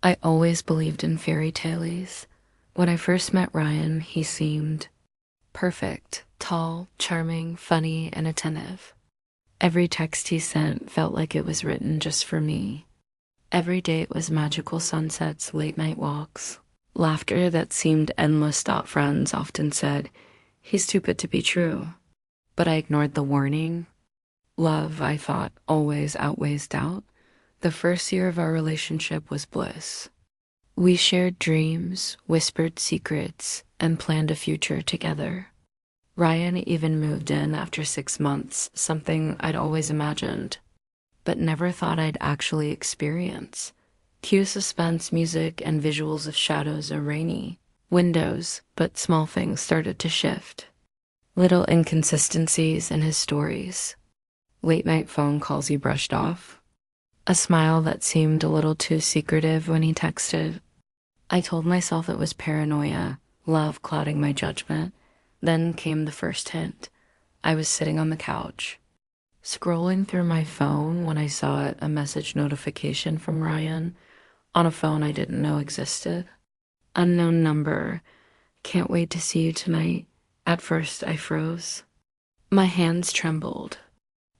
I always believed in fairy tales. When I first met Ryan, he seemed perfect, tall, charming, funny, and attentive. Every text he sent felt like it was written just for me. Every date was magical sunsets, late night walks, laughter that seemed endless. Friends often said, "He's too good to be true." But I ignored the warning. Love, I thought, always outweighs doubt. The first year of our relationship was bliss. We shared dreams, whispered secrets, and planned a future together. Ryan even moved in after 6 months, something I'd always imagined, but never thought I'd actually experience. Cue suspense music and visuals of shadows or rainy windows, but small things started to shift. Little inconsistencies in his stories. Late night phone calls he brushed off. A smile that seemed a little too secretive when he texted. I told myself it was paranoia, love clouding my judgment. Then came the first hint. I was sitting on the couch, scrolling through my phone when I saw a message notification from Ryan on a phone I didn't know existed. Unknown number. Can't wait to see you tonight. At first, I froze. My hands trembled.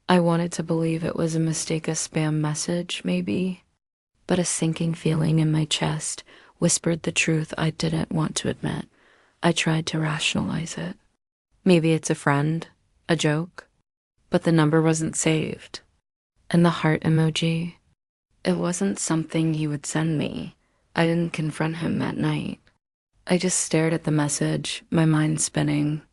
I wanted to believe it was a mistake, a spam message, maybe, but a sinking feeling in my chest whispered the truth I didn't want to admit. I tried to rationalize it. Maybe it's a friend, a joke, but the number wasn't saved. And the heart emoji, it wasn't something he would send me. I didn't confront him that night. I just stared at the message, my mind spinning.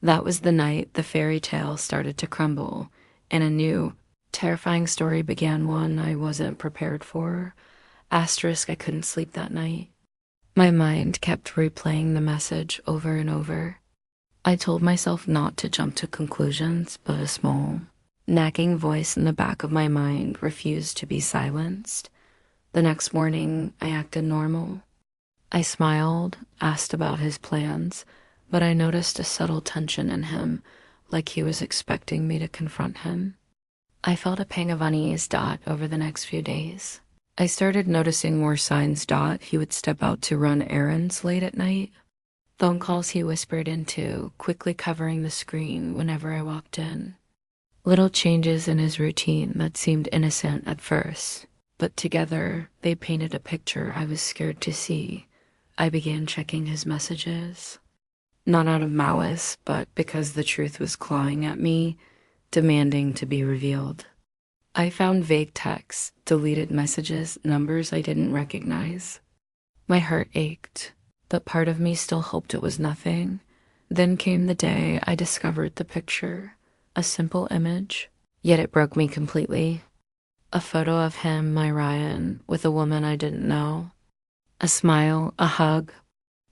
That was the night the fairy tale started to crumble, and a new, terrifying story began, one I wasn't prepared for. Asterisk, I couldn't sleep that night. My mind kept replaying the message over and over. I told myself not to jump to conclusions, but a small, nagging voice in the back of my mind refused to be silenced. The next morning, I acted normal. I smiled, asked about his plans, but I noticed a subtle tension in him, like he was expecting me to confront him. I felt a pang of unease. Over the next few days, I started noticing more signs. He would step out to run errands late at night. Phone calls he whispered into, quickly covering the screen whenever I walked in. Little changes in his routine that seemed innocent at first, but together they painted a picture I was scared to see. I began checking his messages. Not out of malice, but because the truth was clawing at me, demanding to be revealed. I found vague texts, deleted messages, numbers I didn't recognize. My heart ached, but part of me still hoped it was nothing. Then came the day I discovered the picture, a simple image, yet it broke me completely. A photo of him, my Ryan, with a woman I didn't know. A smile, a hug,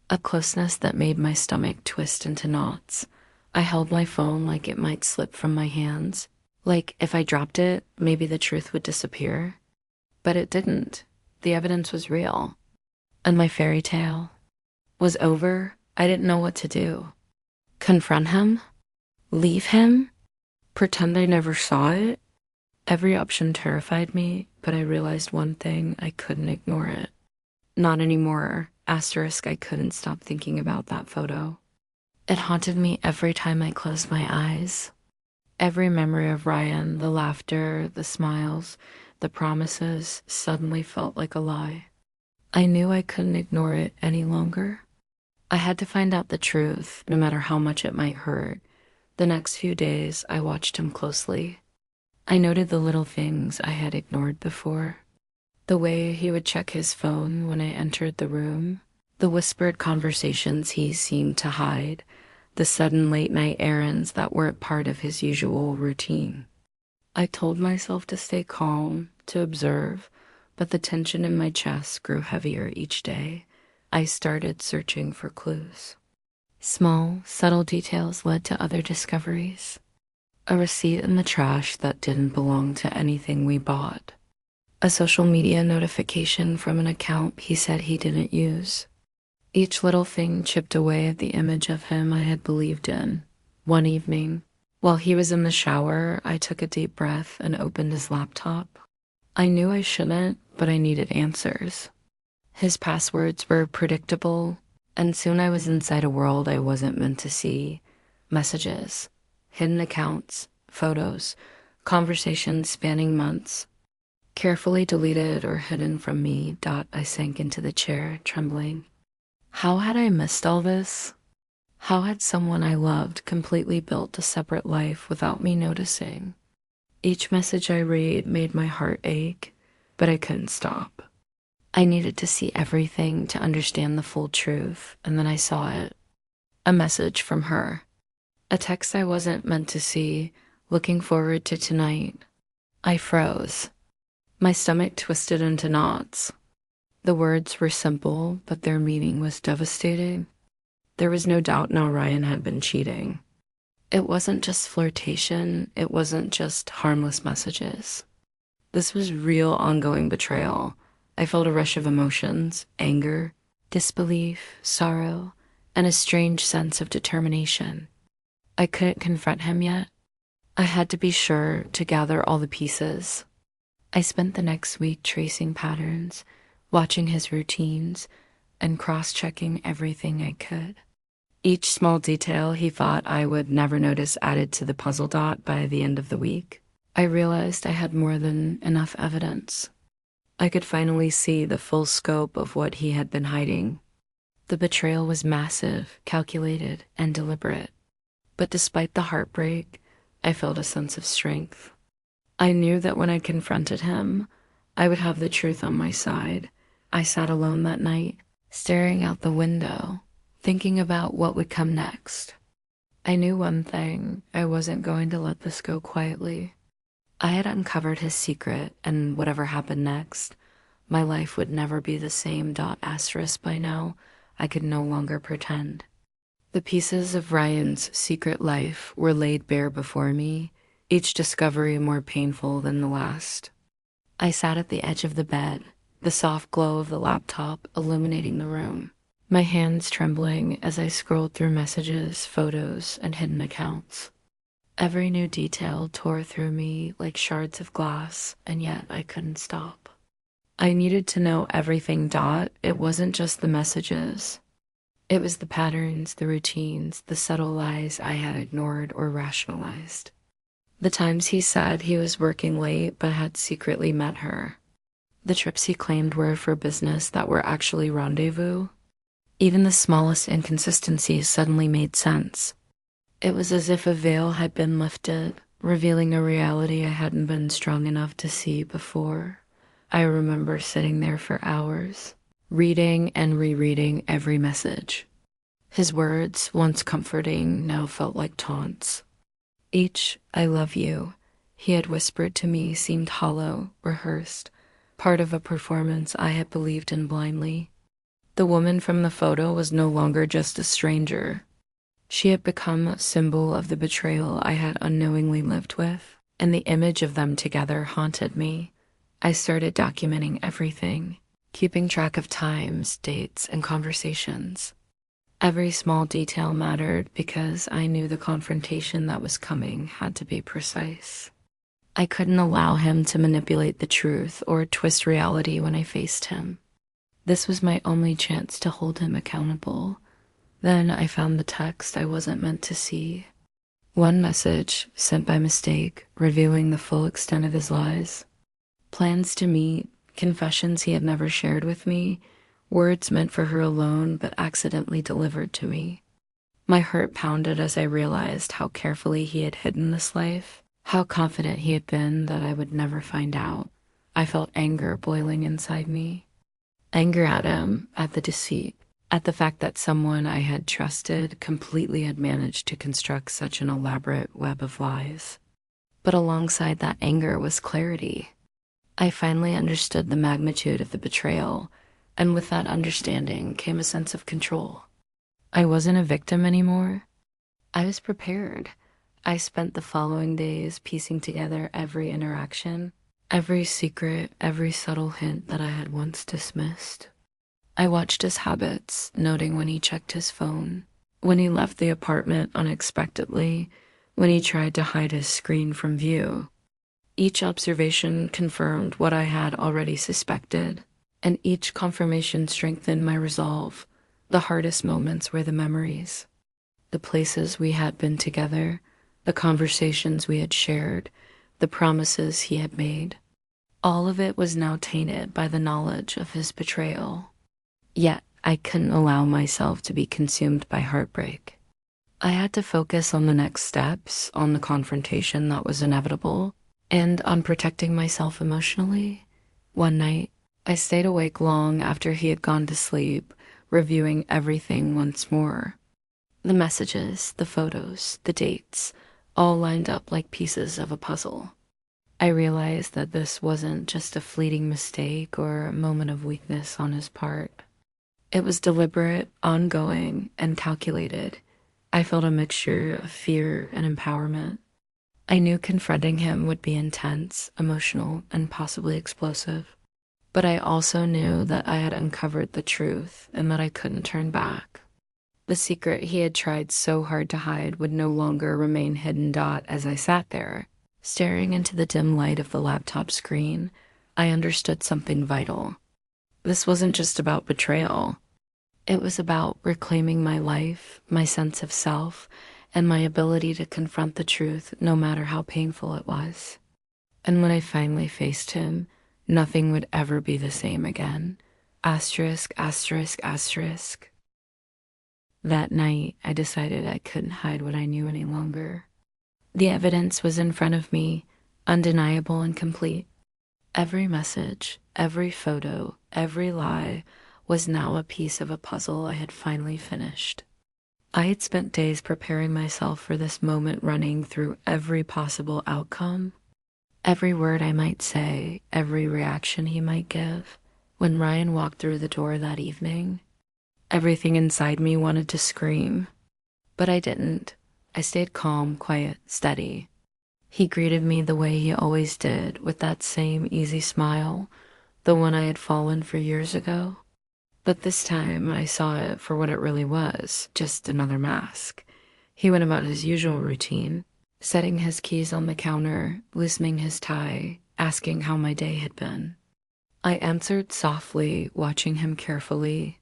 a closeness that made my stomach twist into knots. I held my phone like it might slip from my hands. Like if I dropped it, maybe the truth would disappear. But it didn't. The evidence was real. And my fairy tale was over. I didn't know what to do. Confront him? Leave him? Pretend I never saw it? Every option terrified me, but I realized one thing: I couldn't ignore it. Not anymore. Asterisk, I couldn't stop thinking about that photo. It haunted me every time I closed my eyes. Every memory of Ryan, the laughter, the smiles, the promises, suddenly felt like a lie. I knew I couldn't ignore it any longer. I had to find out the truth, no matter how much it might hurt. The next few days, I watched him closely. I noted the little things I had ignored before. The way he would check his phone when I entered the room, the whispered conversations he seemed to hide, the sudden late-night errands that weren't part of his usual routine. I told myself to stay calm, to observe, but the tension in my chest grew heavier each day. I started searching for clues. Small, subtle details led to other discoveries. A receipt in the trash that didn't belong to anything we bought. A social media notification from an account he said he didn't use. Each little thing chipped away at the image of him I had believed in. One evening, while he was in the shower, I took a deep breath and opened his laptop. I knew I shouldn't, but I needed answers. His passwords were predictable, and soon I was inside a world I wasn't meant to see. Messages, hidden accounts, photos, conversations spanning months. Carefully deleted or hidden from me. I sank into the chair, trembling. How had I missed all this? How had someone I loved completely built a separate life without me noticing? Each message I read made my heart ache, but I couldn't stop. I needed to see everything to understand the full truth, and then I saw it. A message from her. A text I wasn't meant to see, looking forward to tonight. I froze. My stomach twisted into knots. The words were simple, but their meaning was devastating. There was no doubt now Ryan had been cheating. It wasn't just flirtation, it wasn't just harmless messages. This was real ongoing betrayal. I felt a rush of emotions, anger, disbelief, sorrow, and a strange sense of determination. I couldn't confront him yet. I had to be sure to gather all the pieces. I spent the next week tracing patterns, watching his routines, and cross-checking everything I could. Each small detail he thought I would never notice added to the puzzle dot by the end of the week. I realized I had more than enough evidence. I could finally see the full scope of what he had been hiding. The betrayal was massive, calculated, and deliberate. But despite the heartbreak, I felt a sense of strength. I knew that when I confronted him, I would have the truth on my side. I sat alone that night, staring out the window, thinking about what would come next. I knew one thing: I wasn't going to let this go quietly. I had uncovered his secret, and whatever happened next, my life would never be the same. Asterisk by now, I could no longer pretend. The pieces of Ryan's secret life were laid bare before me, each discovery more painful than the last. I sat at the edge of the bed, the soft glow of the laptop illuminating the room, my hands trembling as I scrolled through messages, photos, and hidden accounts. Every new detail tore through me like shards of glass, and yet I couldn't stop. I needed to know everything. It wasn't just the messages. It was the patterns, the routines, the subtle lies I had ignored or rationalized. The times he said he was working late but had secretly met her. The trips he claimed were for business that were actually rendezvous. Even the smallest inconsistencies suddenly made sense. It was as if a veil had been lifted, revealing a reality I hadn't been strong enough to see before. I remember sitting there for hours, reading and rereading every message. His words, once comforting, now felt like taunts. Each "I love you" he had whispered to me seemed hollow, rehearsed, part of a performance I had believed in blindly. The woman from the photo was no longer just a stranger. She had become a symbol of the betrayal I had unknowingly lived with, and the image of them together haunted me. I started documenting everything, keeping track of times, dates, and conversations. Every small detail mattered because I knew the confrontation that was coming had to be precise. I couldn't allow him to manipulate the truth or twist reality when I faced him. This was my only chance to hold him accountable. Then I found the text I wasn't meant to see. One message, sent by mistake, revealing the full extent of his lies. Plans to meet, confessions he had never shared with me, words meant for her alone but accidentally delivered to me. My heart pounded as I realized how carefully he had hidden this life, how confident he had been that I would never find out. I felt anger boiling inside me. Anger at him, at the deceit, at the fact that someone I had trusted completely had managed to construct such an elaborate web of lies. But alongside that anger was clarity. I finally understood the magnitude of the betrayal, and with that understanding came a sense of control. I wasn't a victim anymore. I was prepared. I spent the following days piecing together every interaction, every secret, every subtle hint that I had once dismissed. I watched his habits, noting when he checked his phone, when he left the apartment unexpectedly, when he tried to hide his screen from view. Each observation confirmed what I had already suspected. And each confirmation strengthened my resolve. The hardest moments were the memories, the places we had been together, the conversations we had shared, the promises he had made. All of it was now tainted by the knowledge of his betrayal. Yet I couldn't allow myself to be consumed by heartbreak. I had to focus on the next steps, on the confrontation that was inevitable, and on protecting myself emotionally. One night, I stayed awake long after he had gone to sleep, reviewing everything once more. The messages, the photos, the dates, all lined up like pieces of a puzzle. I realized that this wasn't just a fleeting mistake or a moment of weakness on his part. It was deliberate, ongoing, and calculated. I felt a mixture of fear and empowerment. I knew confronting him would be intense, emotional, and possibly explosive. But I also knew that I had uncovered the truth and that I couldn't turn back. The secret he had tried so hard to hide would no longer remain hidden. As I sat there, staring into the dim light of the laptop screen, I understood something vital. This wasn't just about betrayal. It was about reclaiming my life, my sense of self, and my ability to confront the truth no matter how painful it was. And when I finally faced him, nothing would ever be the same again. Asterisk, asterisk, asterisk. That night, I decided I couldn't hide what I knew any longer. The evidence was in front of me, undeniable and complete. Every message, every photo, every lie was now a piece of a puzzle I had finally finished. I had spent days preparing myself for this moment, running through every possible outcome, every word I might say, every reaction he might give. When Ryan walked through the door that evening, everything inside me wanted to scream, but I didn't. I stayed calm, quiet, steady. He greeted me the way he always did, with that same easy smile, the one I had fallen for years ago. But this time I saw it for what it really was, just another mask. He went about his usual routine, setting his keys on the counter, loosening his tie, asking how my day had been. I answered softly, watching him carefully.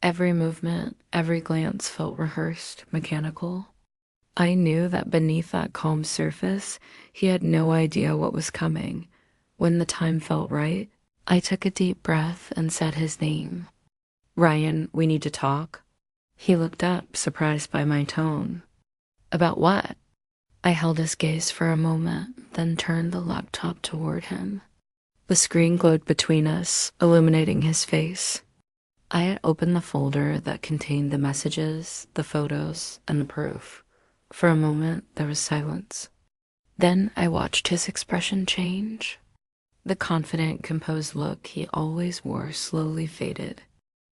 Every movement, every glance felt rehearsed, mechanical. I knew that beneath that calm surface, he had no idea what was coming. When the time felt right, I took a deep breath and said his name. "Ryan, we need to talk." He looked up, surprised by my tone. "About what?" I held his gaze for a moment, then turned the laptop toward him. The screen glowed between us, illuminating his face. I had opened the folder that contained the messages, the photos, and the proof. For a moment, there was silence. Then I watched his expression change. The confident, composed look he always wore slowly faded.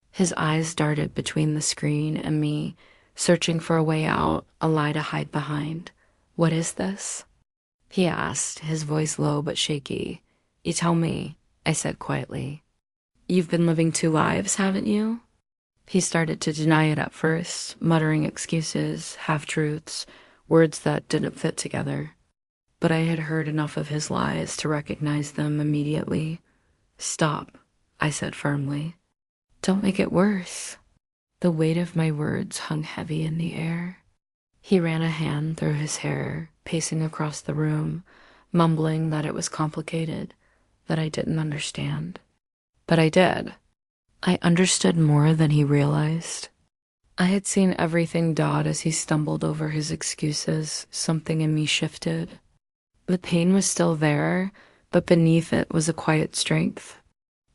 His eyes darted between the screen and me, searching for a way out, a lie to hide behind. "What is this?" he asked, his voice low but shaky. "You tell me," I said quietly. "You've been living two lives, haven't you?" He started to deny it at first, muttering excuses, half-truths, words that didn't fit together. But I had heard enough of his lies to recognize them immediately. "Stop," I said firmly. "Don't make it worse." The weight of my words hung heavy in the air. He ran a hand through his hair, pacing across the room, mumbling that it was complicated, that I didn't understand. But I did. I understood more than he realized. I had seen everything dot as he stumbled over his excuses. Something in me shifted. The pain was still there, but beneath it was a quiet strength.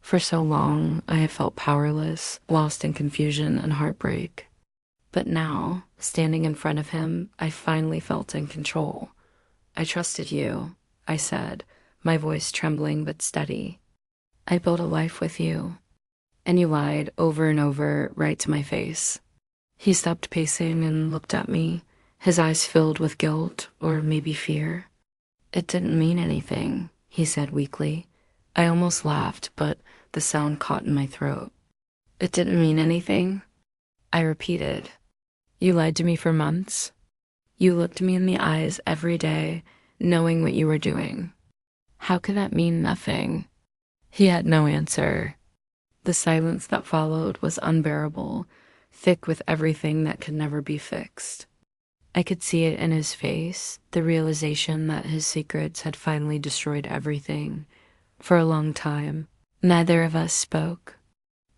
For so long, I had felt powerless, lost in confusion and heartbreak. But now, standing in front of him, I finally felt in control. "I trusted you," I said, my voice trembling but steady. "I built a life with you, and you lied over and over right to my face." He stopped pacing and looked at me, his eyes filled with guilt or maybe fear. "It didn't mean anything," he said weakly. I almost laughed, but the sound caught in my throat. "It didn't mean anything?" I repeated. "You lied to me for months. You looked me in the eyes every day, knowing what you were doing. How could that mean nothing?" He had no answer. The silence that followed was unbearable, thick with everything that could never be fixed. I could see it in his face, the realization that his secrets had finally destroyed everything. For a long time, neither of us spoke.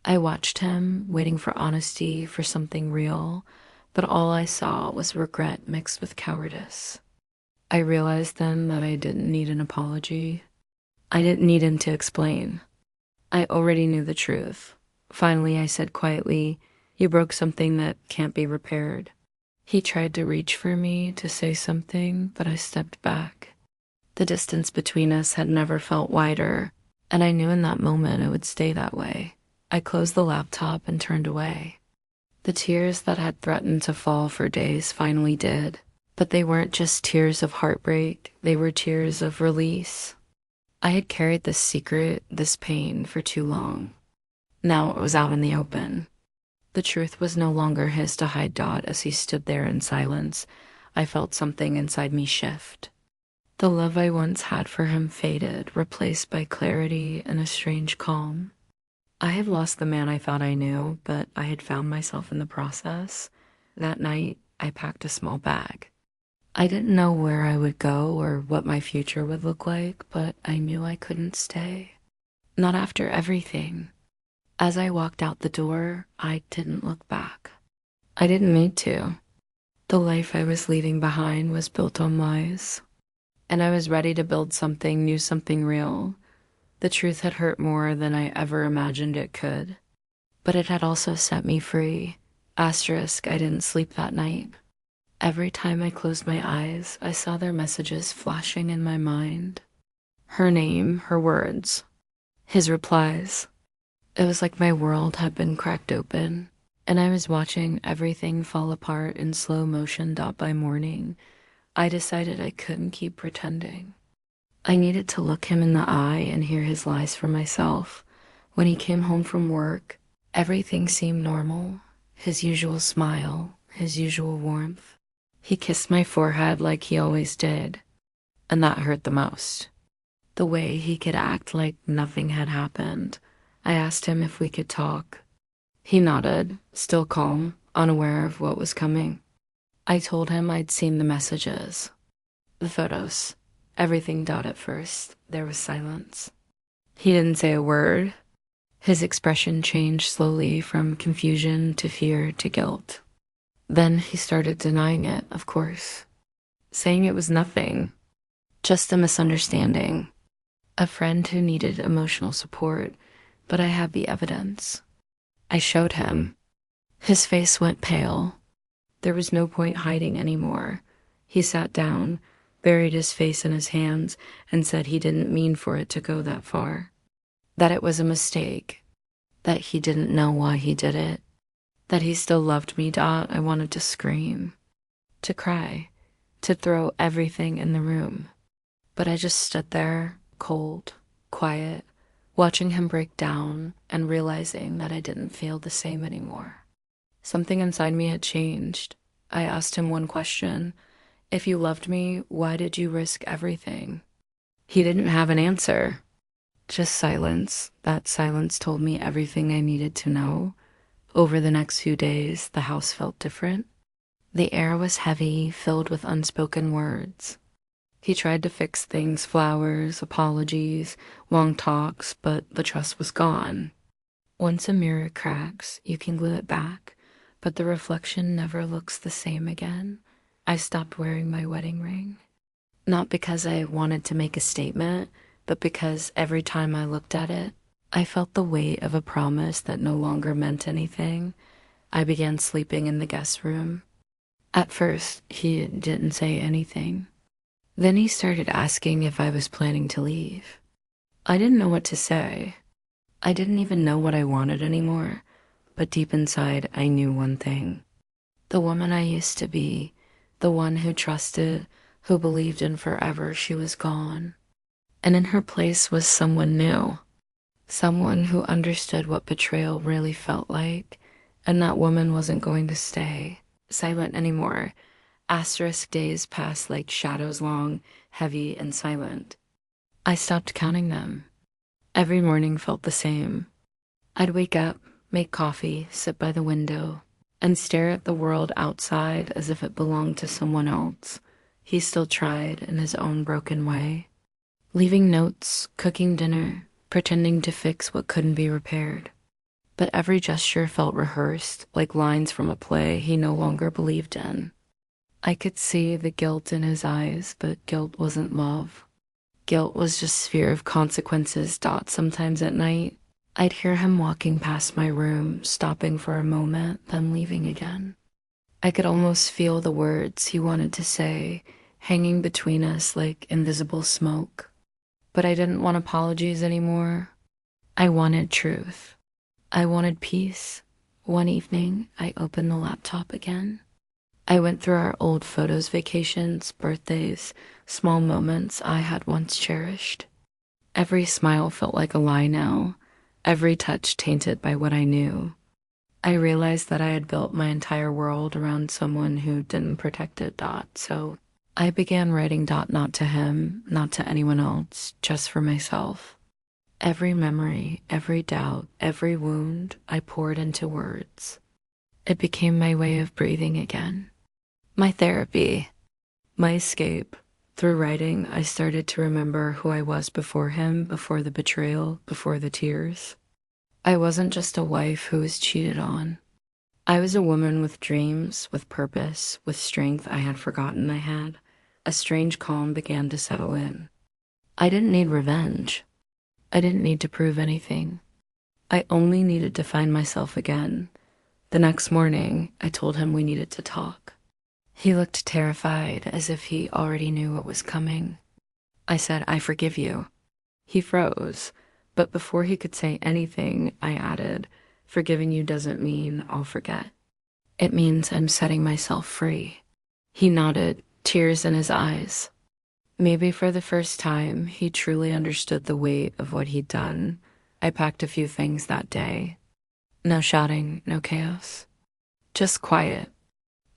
I watched him, waiting for honesty, for something real, but all I saw was regret mixed with cowardice. I realized then that I didn't need an apology. I didn't need him to explain. I already knew the truth. Finally, I said quietly, "You broke something that can't be repaired." He tried to reach for me to say something, but I stepped back. The distance between us had never felt wider, and I knew in that moment it would stay that way. I closed the laptop and turned away. The tears that had threatened to fall for days finally did, but they weren't just tears of heartbreak, they were tears of release. I had carried this secret, this pain, for too long. Now it was out in the open. The truth was no longer his to hide. As he stood there in silence, I felt something inside me shift. The love I once had for him faded, replaced by clarity and a strange calm. I had lost the man I thought I knew, but I had found myself in the process. That night, I packed a small bag. I didn't know where I would go or what my future would look like, but I knew I couldn't stay. Not after everything. As I walked out the door, I didn't look back. I didn't need to. The life I was leaving behind was built on lies, and I was ready to build something new, something real. The truth had hurt more than I ever imagined it could, but it had also set me free. Asterisk, I didn't sleep that night. Every time I closed my eyes, I saw their messages flashing in my mind. Her name, her words, his replies. It was like my world had been cracked open, and I was watching everything fall apart in slow motion. By morning, I decided I couldn't keep pretending. I needed to look him in the eye and hear his lies for myself. When he came home from work, everything seemed normal. His usual smile, his usual warmth. He kissed my forehead like he always did, and that hurt the most. The way he could act like nothing had happened. I asked him if we could talk. He nodded, still calm, unaware of what was coming. I told him I'd seen the messages, the photos, everything. At first, there was silence. He didn't say a word. His expression changed slowly from confusion to fear to guilt. Then he started denying it, of course, saying it was nothing, just a misunderstanding, a friend who needed emotional support. But I had the evidence. I showed him. His face went pale. There was no point hiding anymore. He sat down, buried his face in his hands, and said he didn't mean for it to go that far. That it was a mistake. That he didn't know why he did it. That he still loved me. I wanted to scream, to cry, to throw everything in the room. But I just stood there, cold, quiet, watching him break down and realizing that I didn't feel the same anymore. Something inside me had changed. I asked him one question. If you loved me, why did you risk everything? He didn't have an answer. Just silence. That silence told me everything I needed to know. Over the next few days, the house felt different. The air was heavy, filled with unspoken words. He tried to fix things, flowers, apologies, long talks, but the trust was gone. Once a mirror cracks, you can glue it back, but the reflection never looks the same again. I stopped wearing my wedding ring. Not because I wanted to make a statement, but because every time I looked at it, I felt the weight of a promise that no longer meant anything. I began sleeping in the guest room. At first, he didn't say anything. Then he started asking if I was planning to leave. I didn't know what to say. I didn't even know what I wanted anymore, but deep inside I knew one thing. The woman I used to be, the one who trusted, who believed in forever, she was gone. And in her place was someone new. Someone who understood what betrayal really felt like, and that woman wasn't going to stay silent anymore. Asterisk days passed like shadows, long, heavy, and silent. I stopped counting them. Every morning felt the same. I'd wake up, make coffee, sit by the window, and stare at the world outside as if it belonged to someone else. He still tried in his own broken way, leaving notes, cooking dinner, pretending to fix what couldn't be repaired. But every gesture felt rehearsed, like lines from a play he no longer believed in. I could see the guilt in his eyes, but guilt wasn't love. Guilt was just fear of consequences. Sometimes at night, I'd hear him walking past my room, stopping for a moment, then leaving again. I could almost feel the words he wanted to say, hanging between us like invisible smoke. But I didn't want apologies anymore. I wanted truth. I wanted peace. One evening, I opened the laptop again. I went through our old photos, vacations, birthdays, small moments I had once cherished. Every smile felt like a lie now, every touch tainted by what I knew. I realized that I had built my entire world around someone who didn't protect it. So I began writing. Not to him, not to anyone else, just for myself. Every memory, every doubt, every wound I poured into words. It became my way of breathing again. My therapy, my escape. Through writing, I started to remember who I was before him, before the betrayal, before the tears. I wasn't just a wife who was cheated on. I was a woman with dreams, with purpose, with strength I had forgotten I had. A strange calm began to settle in. I didn't need revenge. I didn't need to prove anything. I only needed to find myself again. The next morning, I told him we needed to talk. He looked terrified, as if he already knew what was coming. I said, "I forgive you." He froze, but before he could say anything, I added, "Forgiving you doesn't mean I'll forget. It means I'm setting myself free." He nodded, tears in his eyes. Maybe for the first time, he truly understood the weight of what he'd done. I packed a few things that day. No shouting, no chaos. Just quiet.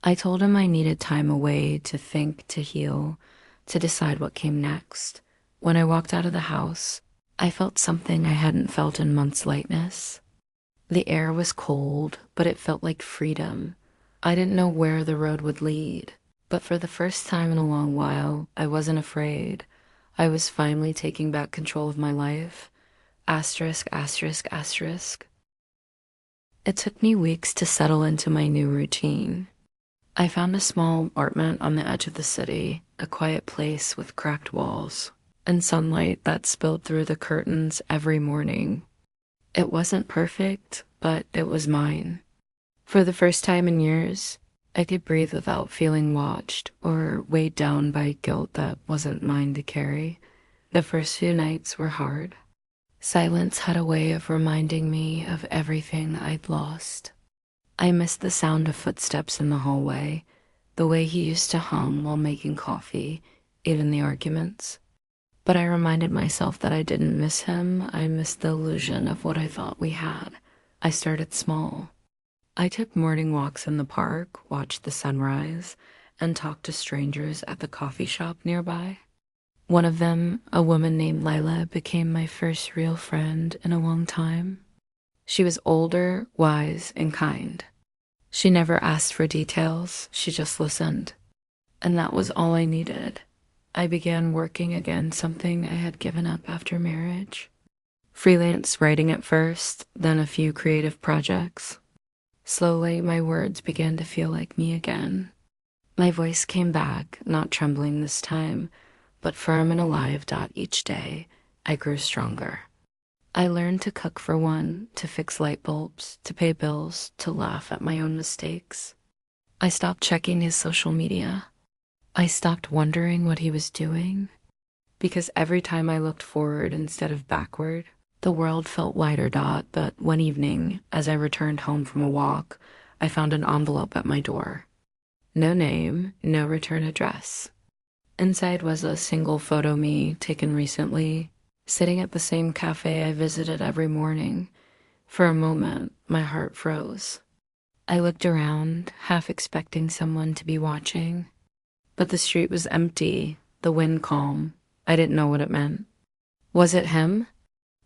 I told him I needed time away to think, to heal, to decide what came next. When I walked out of the house, I felt something I hadn't felt in months: lightness. The air was cold, but it felt like freedom. I didn't know where the road would lead, but for the first time in a long while, I wasn't afraid. I was finally taking back control of my life. Asterisk, asterisk, asterisk. It took me weeks to settle into my new routine. I found a small apartment on the edge of the city, a quiet place with cracked walls and sunlight that spilled through the curtains every morning. It wasn't perfect, but it was mine. For the first time in years, I could breathe without feeling watched or weighed down by guilt that wasn't mine to carry. The first few nights were hard. Silence had a way of reminding me of everything I'd lost. I missed the sound of footsteps in the hallway, the way he used to hum while making coffee, even the arguments. But I reminded myself that I didn't miss him. I missed the illusion of what I thought we had. I started small. I took morning walks in the park, watched the sunrise, and talked to strangers at the coffee shop nearby. One of them, a woman named Lila, became my first real friend in a long time. She was older, wise, and kind. She never asked for details, she just listened. And that was all I needed. I began working again, something I had given up after marriage. Freelance writing at first, then a few creative projects. Slowly, my words began to feel like me again. My voice came back, not trembling this time, but firm and alive. Each day, I grew stronger. I learned to cook for one, to fix light bulbs, to pay bills, to laugh at my own mistakes. I stopped checking his social media. I stopped wondering what he was doing, because every time I looked forward instead of backward, the world felt wider. But one evening, as I returned home from a walk, I found an envelope at my door. No name, no return address. Inside was a single photo me taken recently, sitting at the same cafe I visited every morning. For a moment, my heart froze. I looked around, half expecting someone to be watching. But the street was empty, the wind calm. I didn't know what it meant. Was it him?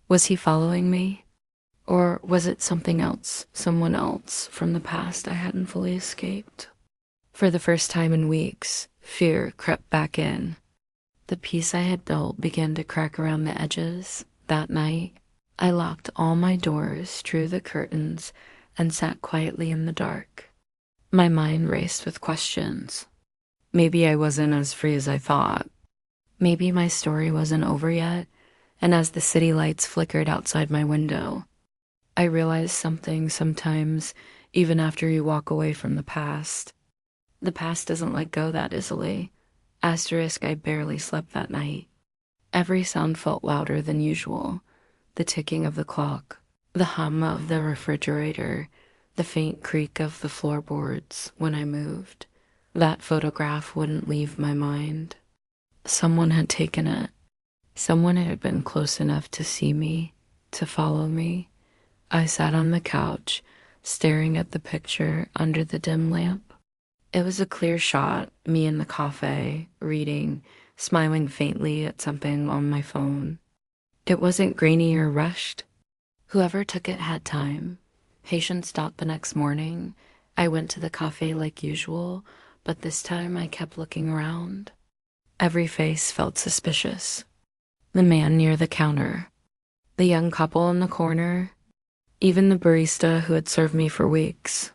Was he following me? Or was it something else, someone else from the past I hadn't fully escaped? For the first time in weeks, fear crept back in. The peace I had built began to crack around the edges. That night, I locked all my doors, drew the curtains, and sat quietly in the dark. My mind raced with questions. Maybe I wasn't as free as I thought. Maybe my story wasn't over yet, and as the city lights flickered outside my window, I realized something sometimes, even after you walk away from the past. The past doesn't let go that easily. Asterisk, I barely slept that night. Every sound felt louder than usual. The ticking of the clock, the hum of the refrigerator, the faint creak of the floorboards when I moved. That photograph wouldn't leave my mind. Someone had taken it. Someone had been close enough to see me, to follow me. I sat on the couch, staring at the picture under the dim lamp. It was a clear shot, me in the cafe, reading, smiling faintly at something on my phone. It wasn't grainy or rushed. Whoever took it had time. Patient stopped the next morning. I went to the cafe like usual, but this time I kept looking around. Every face felt suspicious. The man near the counter, the young couple in the corner, even the barista who had served me for weeks.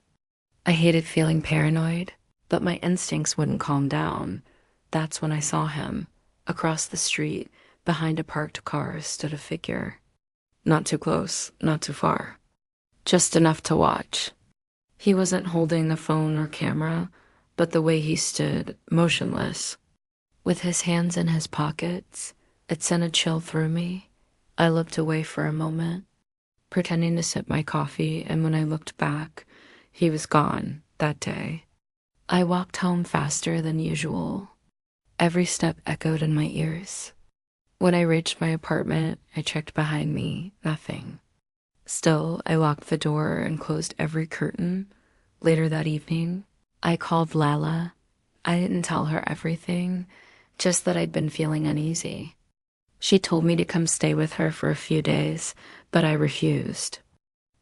I hated feeling paranoid, but my instincts wouldn't calm down. That's when I saw him. Across the street, behind a parked car, stood a figure. Not too close, not too far. Just enough to watch. He wasn't holding the phone or camera, but the way he stood, motionless, with his hands in his pockets, it sent a chill through me. I looked away for a moment, pretending to sip my coffee, and when I looked back, he was gone that day. I walked home faster than usual. Every step echoed in my ears. When I reached my apartment, I checked behind me, nothing. Still, I locked the door and closed every curtain. Later that evening, I called Lala. I didn't tell her everything, just that I'd been feeling uneasy. She told me to come stay with her for a few days, but I refused.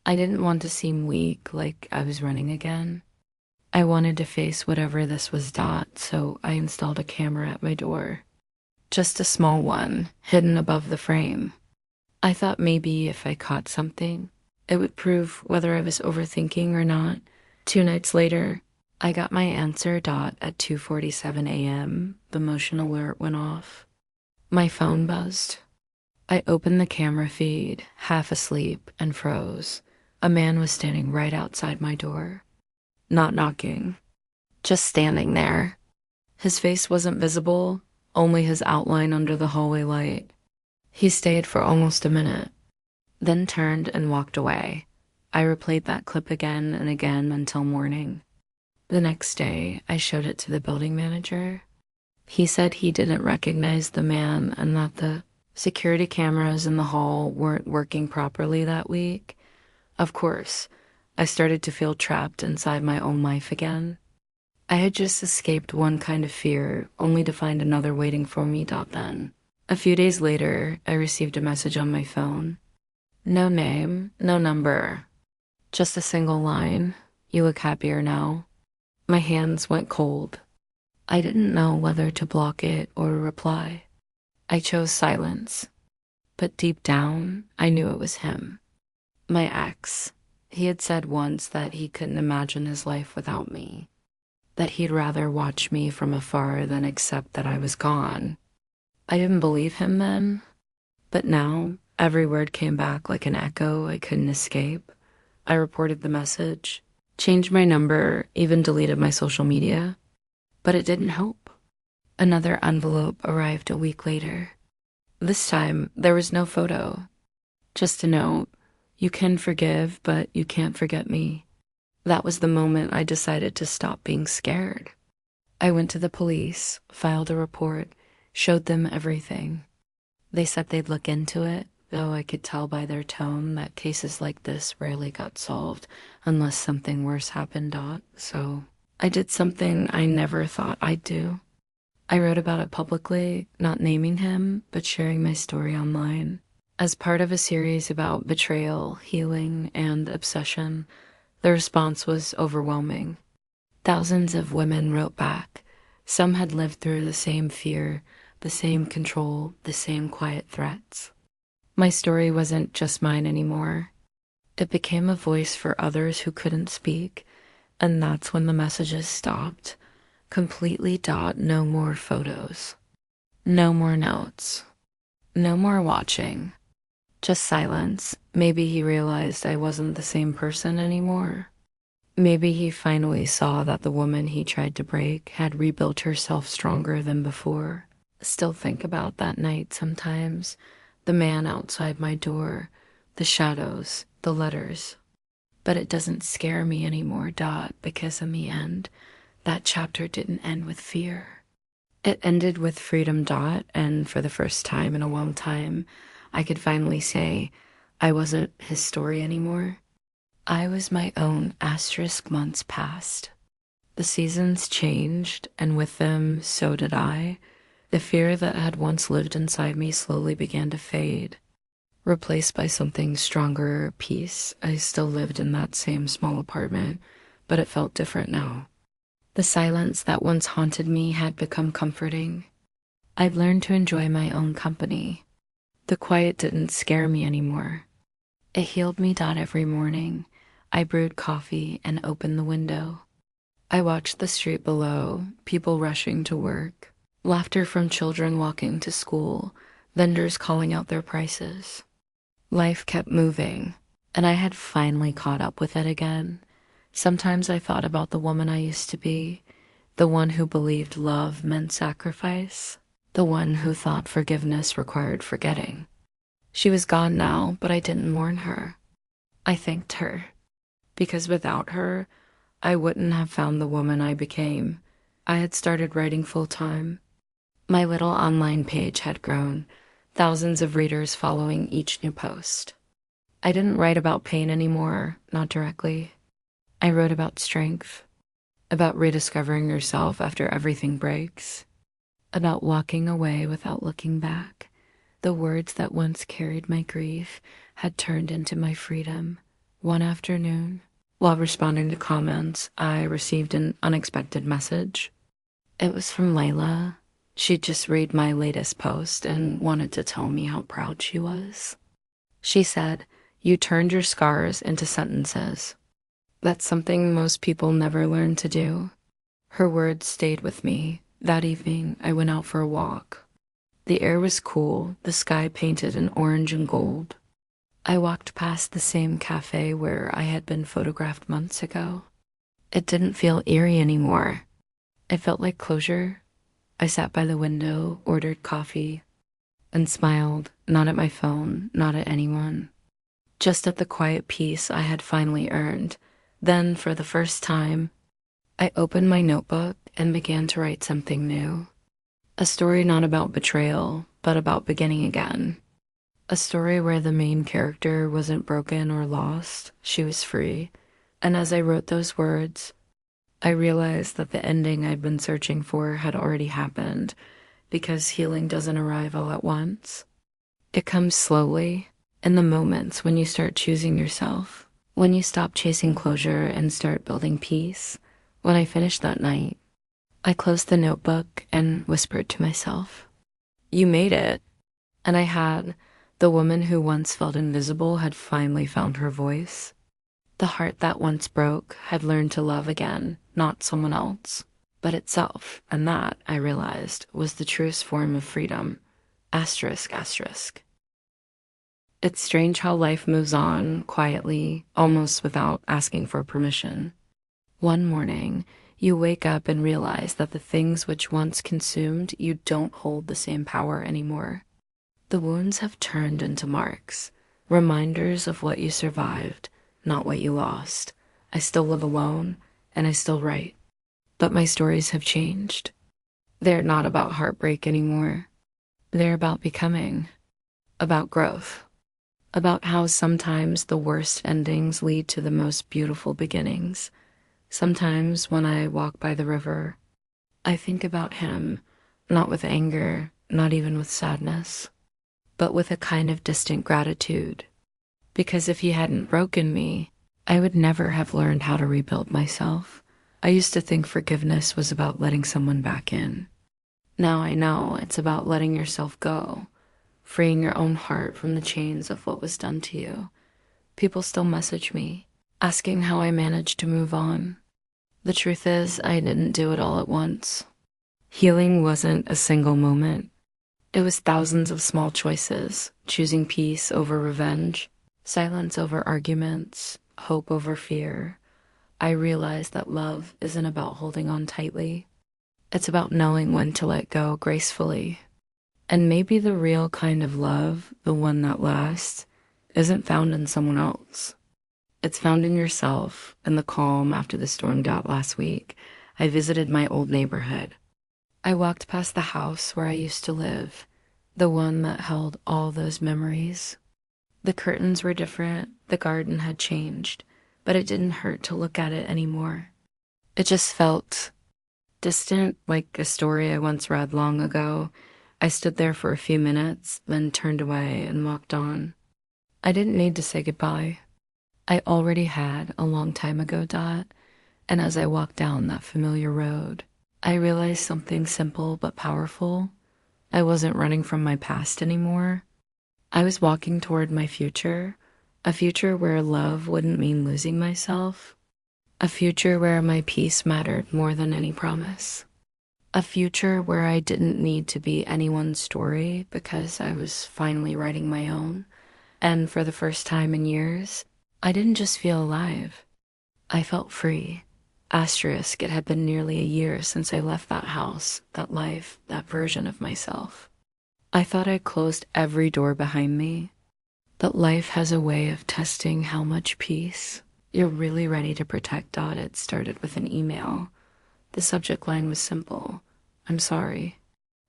I didn't want to seem weak, like I was running again. I wanted to face whatever this was, so I installed a camera at my door. Just a small one, hidden above the frame. I thought maybe if I caught something, it would prove whether I was overthinking or not. 2 nights later, I got my answer, at 2:47 a.m. The motion alert went off. My phone buzzed. I opened the camera feed, half asleep, and froze. A man was standing right outside my door. Not knocking, just standing there. His face wasn't visible, only his outline under the hallway light. He stayed for almost a minute, then turned and walked away. I replayed that clip again and again until morning. The next day, I showed it to the building manager. He said he didn't recognize the man and that the security cameras in the hall weren't working properly that week. Of course, I started to feel trapped inside my own life again. I had just escaped one kind of fear, only to find another waiting for me. Then. A few days later, I received a message on my phone. No name, no number. Just a single line. You look happier now. My hands went cold. I didn't know whether to block it or reply. I chose silence. But deep down, I knew it was him. My ex. He had said once that he couldn't imagine his life without me. That he'd rather watch me from afar than accept that I was gone. I didn't believe him then. But now, every word came back like an echo I couldn't escape. I reported the message, changed my number, even deleted my social media. But it didn't help. Another envelope arrived a week later. This time, there was no photo. Just a note. You can forgive, but you can't forget me. That was the moment I decided to stop being scared. I went to the police, filed a report, showed them everything. They said they'd look into it, though I could tell by their tone that cases like this rarely got solved unless something worse happened. So I did something I never thought I'd do. I wrote about it publicly, not naming him, but sharing my story online. As part of a series about betrayal, healing, and obsession, the response was overwhelming. Thousands of women wrote back. Some had lived through the same fear, the same control, the same quiet threats. My story wasn't just mine anymore. It became a voice for others who couldn't speak, and that's when the messages stopped. Completely. No more photos. No more notes. No more watching. Just silence. Maybe he realized I wasn't the same person anymore. Maybe he finally saw that the woman he tried to break had rebuilt herself stronger than before. Still think about that night sometimes. The man outside my door, the shadows, the letters. But it doesn't scare me anymore, because in the end, that chapter didn't end with fear. It ended with freedom, and for the first time in a long time, I could finally say I wasn't his story anymore. I was my own months past. The seasons changed, and with them, so did I. The fear that had once lived inside me slowly began to fade, replaced by something stronger, peace. I still lived in that same small apartment, but it felt different now. The silence that once haunted me had become comforting. I'd learned to enjoy my own company. The quiet didn't scare me anymore. It healed me. Every morning, I brewed coffee and opened the window. I watched the street below, people rushing to work, laughter from children walking to school, vendors calling out their prices. Life kept moving, and I had finally caught up with it again. Sometimes I thought about the woman I used to be, the one who believed love meant sacrifice, the one who thought forgiveness required forgetting. She was gone now, but I didn't mourn her. I thanked her, because without her, I wouldn't have found the woman I became. I had started writing full-time. My little online page had grown, thousands of readers following each new post. I didn't write about pain anymore, not directly. I wrote about strength, about rediscovering yourself after everything breaks, about walking away without looking back. The words that once carried my grief had turned into my freedom. One afternoon, while responding to comments, I received an unexpected message. It was from Layla. She'd just read my latest post and wanted to tell me how proud she was. She said, "You turned your scars into sentences." That's something most people never learn to do. Her words stayed with me. That evening, I went out for a walk. The air was cool, the sky painted in orange and gold. I walked past the same cafe where I had been photographed months ago. It didn't feel eerie anymore. It felt like closure. I sat by the window, ordered coffee, and smiled, not at my phone, not at anyone, just at the quiet peace I had finally earned. Then, for the first time, I opened my notebook and began to write something new. A story not about betrayal, but about beginning again. A story where the main character wasn't broken or lost, she was free. And as I wrote those words, I realized that the ending I'd been searching for had already happened, because healing doesn't arrive all at once. It comes slowly, in the moments when you start choosing yourself, when you stop chasing closure and start building peace. When I finished that night, I closed the notebook and whispered to myself, "You made it." And I had. The woman who once felt invisible had finally found her voice. The heart that once broke had learned to love again, not someone else, but itself. And that, I realized, was the truest form of freedom. Asterisk, asterisk. It's strange how life moves on, quietly, almost without asking for permission. One morning, you wake up and realize that the things which once consumed you don't hold the same power anymore. The wounds have turned into marks, reminders of what you survived, not what you lost. I still live alone, and I still write. But my stories have changed. They're not about heartbreak anymore. They're about becoming, about growth, about how sometimes the worst endings lead to the most beautiful beginnings. Sometimes when I walk by the river, I think about him, not with anger, not even with sadness, but with a kind of distant gratitude. Because if he hadn't broken me, I would never have learned how to rebuild myself. I used to think forgiveness was about letting someone back in. Now I know it's about letting yourself go, freeing your own heart from the chains of what was done to you. People still message me, asking how I managed to move on. The truth is, I didn't do it all at once. Healing wasn't a single moment. It was thousands of small choices, choosing peace over revenge, silence over arguments, hope over fear. I realized that love isn't about holding on tightly. It's about knowing when to let go gracefully. And maybe the real kind of love, the one that lasts, isn't found in someone else. It's found in yourself. In the calm after the storm last week, I visited my old neighborhood. I walked past the house where I used to live, the one that held all those memories. The curtains were different, the garden had changed, but it didn't hurt to look at it anymore. It just felt distant, like a story I once read long ago. I stood there for a few minutes, then turned away and walked on. I didn't need to say goodbye. I already had a long time ago, and as I walked down that familiar road, I realized something simple but powerful. I wasn't running from my past anymore. I was walking toward my future, a future where love wouldn't mean losing myself, a future where my peace mattered more than any promise, a future where I didn't need to be anyone's story because I was finally writing my own. And for the first time in years, I didn't just feel alive. I felt free. Asterisk, it had been nearly a year since I left that house, that life, that version of myself. I thought I closed every door behind me. That life has a way of testing how much peace you're really ready to protect. It started with an email. The subject line was simple: I'm sorry.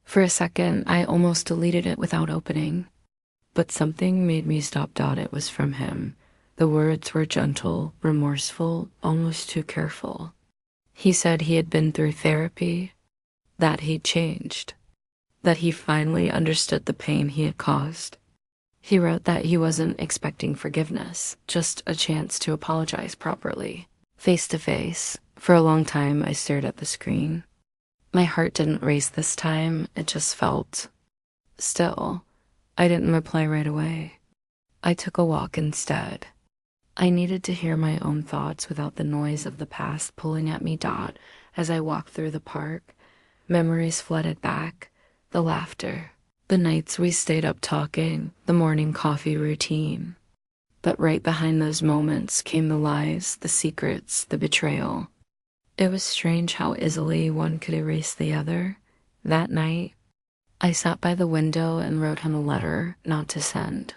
For a second, I almost deleted it without opening. But something made me stop. It was from him. The words were gentle, remorseful, almost too careful. He said he had been through therapy, that he'd changed, that he finally understood the pain he had caused. He wrote that he wasn't expecting forgiveness, just a chance to apologize properly, face to face. For a long time, I stared at the screen. My heart didn't race this time, it just felt still. I didn't reply right away. I took a walk instead. I needed to hear my own thoughts without the noise of the past pulling at me. As I walked through the park, memories flooded back, the laughter, the nights we stayed up talking, the morning coffee routine. But right behind those moments came the lies, the secrets, the betrayal. It was strange how easily one could erase the other. That night, I sat by the window and wrote him a letter not to send,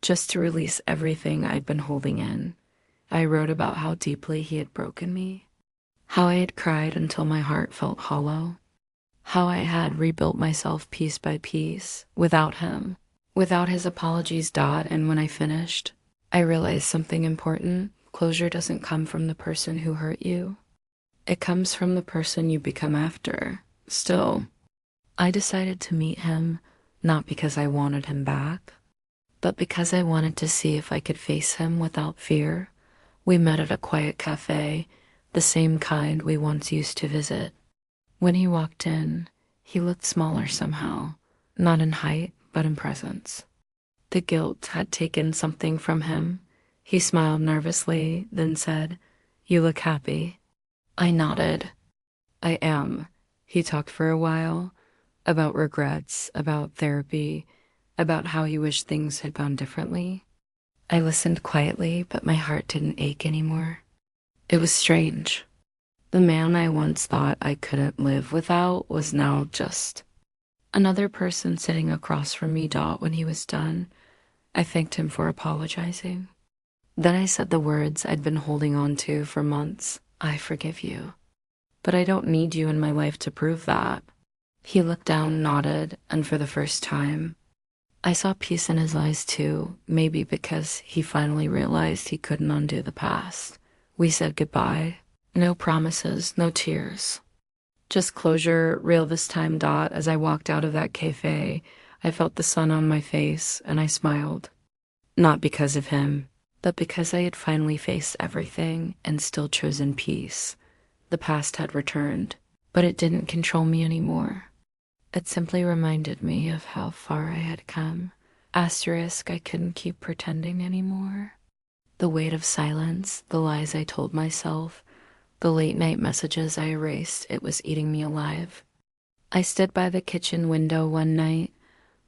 just to release everything I'd been holding in. I wrote about how deeply he had broken me, how I had cried until my heart felt hollow, how I had rebuilt myself piece by piece, without him, without his apologies. And when I finished, I realized something important. Closure doesn't come from the person who hurt you. It comes from the person you become after. Still, I decided to meet him, not because I wanted him back, but because I wanted to see if I could face him without fear. We met at a quiet cafe, the same kind we once used to visit. When he walked in, he looked smaller somehow, not in height, but in presence. The guilt had taken something from him. He smiled nervously, then said, "You look happy." I nodded. "I am." He talked for a while, about regrets, about therapy, about how he wished things had gone differently. I listened quietly, but my heart didn't ache anymore. It was strange. The man I once thought I couldn't live without was now just another person sitting across from me. When he was done, I thanked him for apologizing. Then I said the words I'd been holding on to for months: I forgive you. But I don't need you in my life to prove that. He looked down, nodded, and for the first time, I saw peace in his eyes too, maybe because he finally realized he couldn't undo the past. We said goodbye. No promises, no tears. Just closure, real this time. As I walked out of that cafe, I felt the sun on my face and I smiled. Not because of him, but because I had finally faced everything and still chosen peace. The past had returned, but it didn't control me anymore. It simply reminded me of how far I had come. Asterisk, I couldn't keep pretending anymore. The weight of silence, the lies I told myself, the late night messages I erased, it was eating me alive. I stood by the kitchen window one night,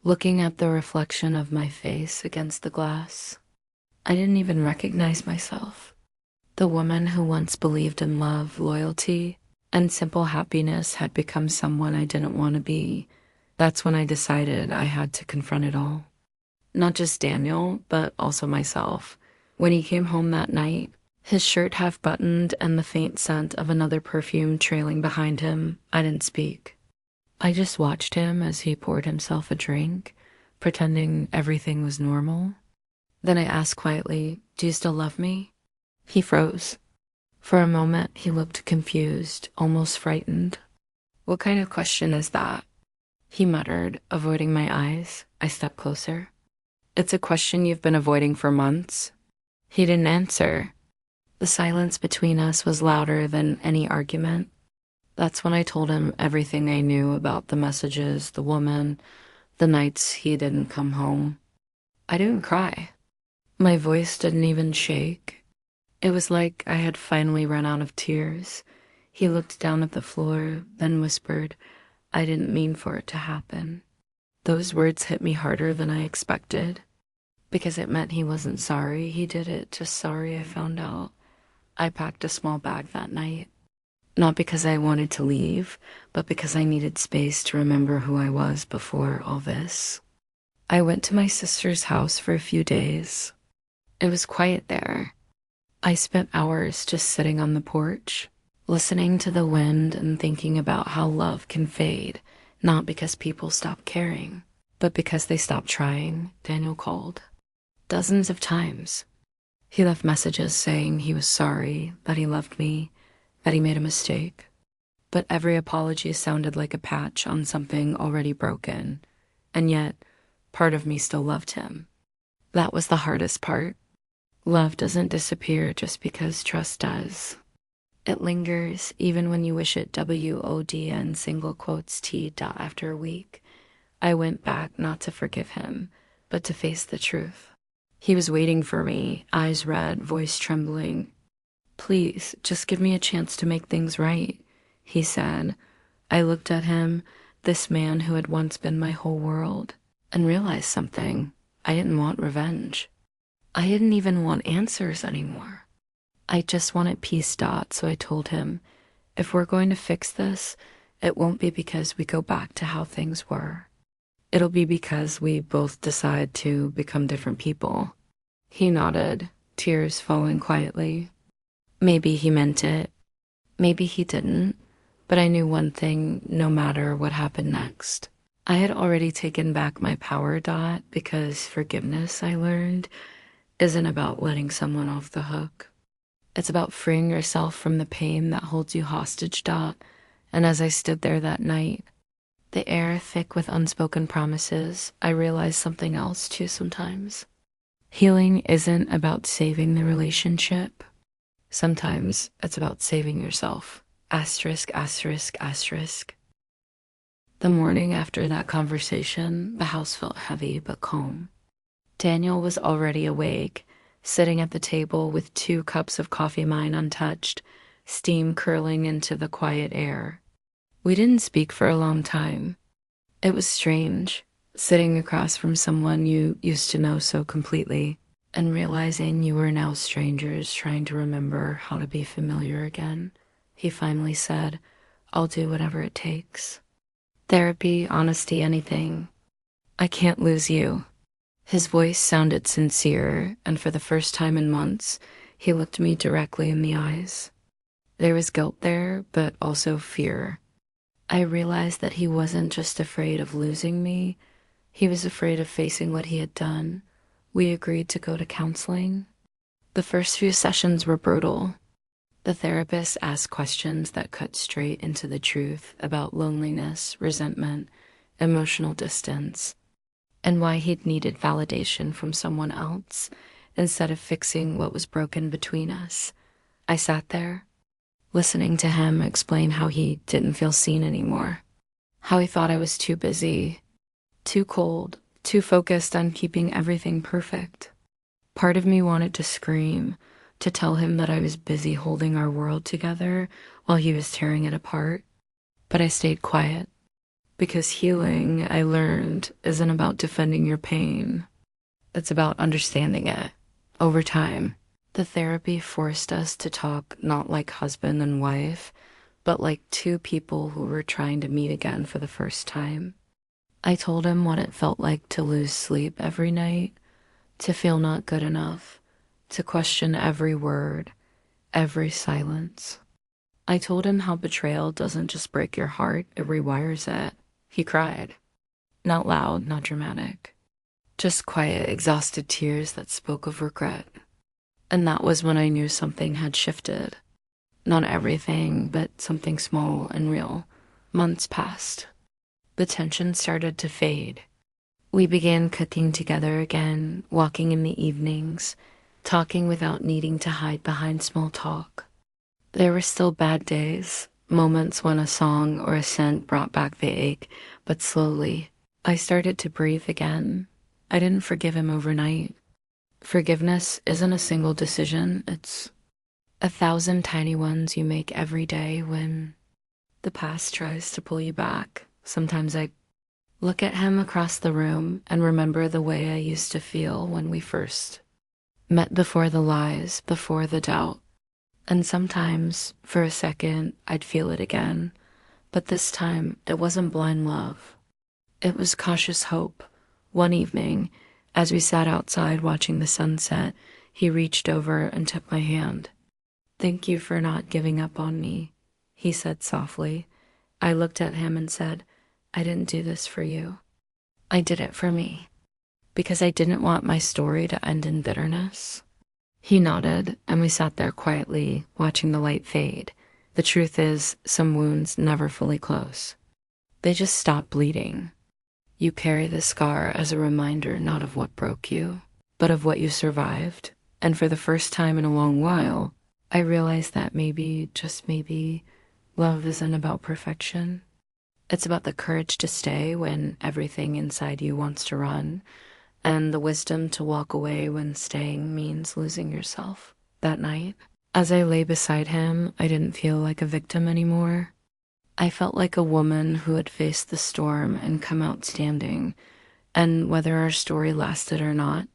looking at the reflection of my face against the glass. I didn't even recognize myself. The woman who once believed in love, loyalty, and simple happiness had become someone I didn't want to be. That's when I decided I had to confront it all. Not just Daniel, but also myself. When he came home that night, his shirt half buttoned and the faint scent of another perfume trailing behind him, I didn't speak. I just watched him as he poured himself a drink, pretending everything was normal. Then I asked quietly, "Do you still love me?" He froze. For a moment, he looked confused, almost frightened. "What kind of question is that?" He muttered, avoiding my eyes. I stepped closer. "It's a question you've been avoiding for months." He didn't answer. The silence between us was louder than any argument. That's when I told him everything I knew about the messages, the woman, the nights he didn't come home. I didn't cry. My voice didn't even shake. It was like I had finally run out of tears. He looked down at the floor, then whispered, "I didn't mean for it to happen." Those words hit me harder than I expected, because it meant he wasn't sorry he did it, just sorry I found out. I packed a small bag that night, not because I wanted to leave, but because I needed space to remember who I was before all this. I went to my sister's house for a few days. It was quiet there. I spent hours just sitting on the porch, listening to the wind and thinking about how love can fade, not because people stop caring, but because they stop trying. Daniel called dozens of times. He left messages saying he was sorry, that he loved me, that he made a mistake. But every apology sounded like a patch on something already broken. And yet, part of me still loved him. That was the hardest part. Love doesn't disappear just because trust does. It lingers even when you wish it WODN single quotes T dot after a week. I went back not to forgive him, but to face the truth. He was waiting for me, eyes red, voice trembling. "Please, just give me a chance to make things right," he said. I looked at him, this man who had once been my whole world, and realized something. I didn't want revenge. I didn't even want answers anymore. I just wanted peace. So I told him, if we're going to fix this, it won't be because we go back to how things were. It'll be because we both decide to become different people. He nodded, tears falling quietly. Maybe he meant it. Maybe he didn't. But I knew one thing, no matter what happened next. I had already taken back my power. Because forgiveness, I learned, isn't about letting someone off the hook. It's about freeing yourself from the pain that holds you hostage. And as I stood there that night, the air thick with unspoken promises, I realized something else too sometimes. Healing isn't about saving the relationship. Sometimes it's about saving yourself. Asterisk, asterisk, asterisk. The morning after that conversation, the house felt heavy but calm. Daniel was already awake, sitting at the table with 2 cups of coffee, mine untouched, steam curling into the quiet air. We didn't speak for a long time. It was strange, sitting across from someone you used to know so completely, and realizing you were now strangers trying to remember how to be familiar again. He finally said, "I'll do whatever it takes. Therapy, honesty, anything. I can't lose you." His voice sounded sincere, and for the first time in months, he looked me directly in the eyes. There was guilt there, but also fear. I realized that he wasn't just afraid of losing me, he was afraid of facing what he had done. We agreed to go to counseling. The first few sessions were brutal. The therapist asked questions that cut straight into the truth about loneliness, resentment, emotional distance. and why he'd needed validation from someone else instead of fixing what was broken between us. I sat there, listening to him explain how he didn't feel seen anymore, how he thought I was too busy, too cold, too focused on keeping everything perfect. Part of me wanted to scream, to tell him that I was busy holding our world together while he was tearing it apart. But I stayed quiet, because healing, I learned, isn't about defending your pain. It's about understanding it. Over time, the therapy forced us to talk not like husband and wife, but like two people who were trying to meet again for the first time. I told him what it felt like to lose sleep every night, to feel not good enough, to question every word, every silence. I told him how betrayal doesn't just break your heart, it rewires it. He cried. Not loud, not dramatic. Just quiet, exhausted tears that spoke of regret. And that was when I knew something had shifted. Not everything, but something small and real. Months passed. The tension started to fade. We began cooking together again, walking in the evenings, talking without needing to hide behind small talk. There were still bad days, moments when a song or a scent brought back the ache, but slowly, I started to breathe again. I didn't forgive him overnight. Forgiveness isn't a single decision, it's 1,000 tiny ones you make every day when the past tries to pull you back. Sometimes I look at him across the room and remember the way I used to feel when we first met, before the lies, before the doubt. And sometimes, for a second, I'd feel it again. But this time, it wasn't blind love. It was cautious hope. One evening, as we sat outside watching the sunset, he reached over and took my hand. "Thank you for not giving up on me," he said softly. I looked at him and said, "I didn't do this for you. I did it for me, because I didn't want my story to end in bitterness." He nodded, and we sat there quietly, watching the light fade. The truth is, some wounds never fully close. They just stop bleeding. You carry the scar as a reminder not of what broke you, but of what you survived. And for the first time in a long while, I realized that maybe, just maybe, love isn't about perfection. It's about the courage to stay when everything inside you wants to run, and the wisdom to walk away when staying means losing yourself. That night, as I lay beside him, I didn't feel like a victim anymore. I felt like a woman who had faced the storm and come out standing, and whether our story lasted or not,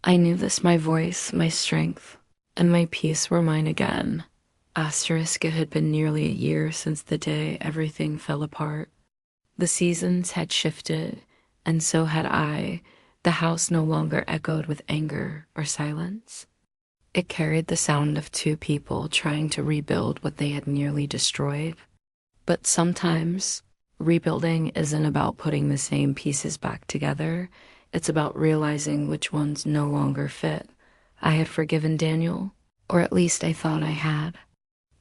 I knew this, my voice, my strength, and my peace were mine again. Asterisk, it had been nearly a year since the day everything fell apart. The seasons had shifted, and so had I. The house no longer echoed with anger or silence. It carried the sound of two people trying to rebuild what they had nearly destroyed. But sometimes, rebuilding isn't about putting the same pieces back together. It's about realizing which ones no longer fit. I had forgiven Daniel, or at least I thought I had.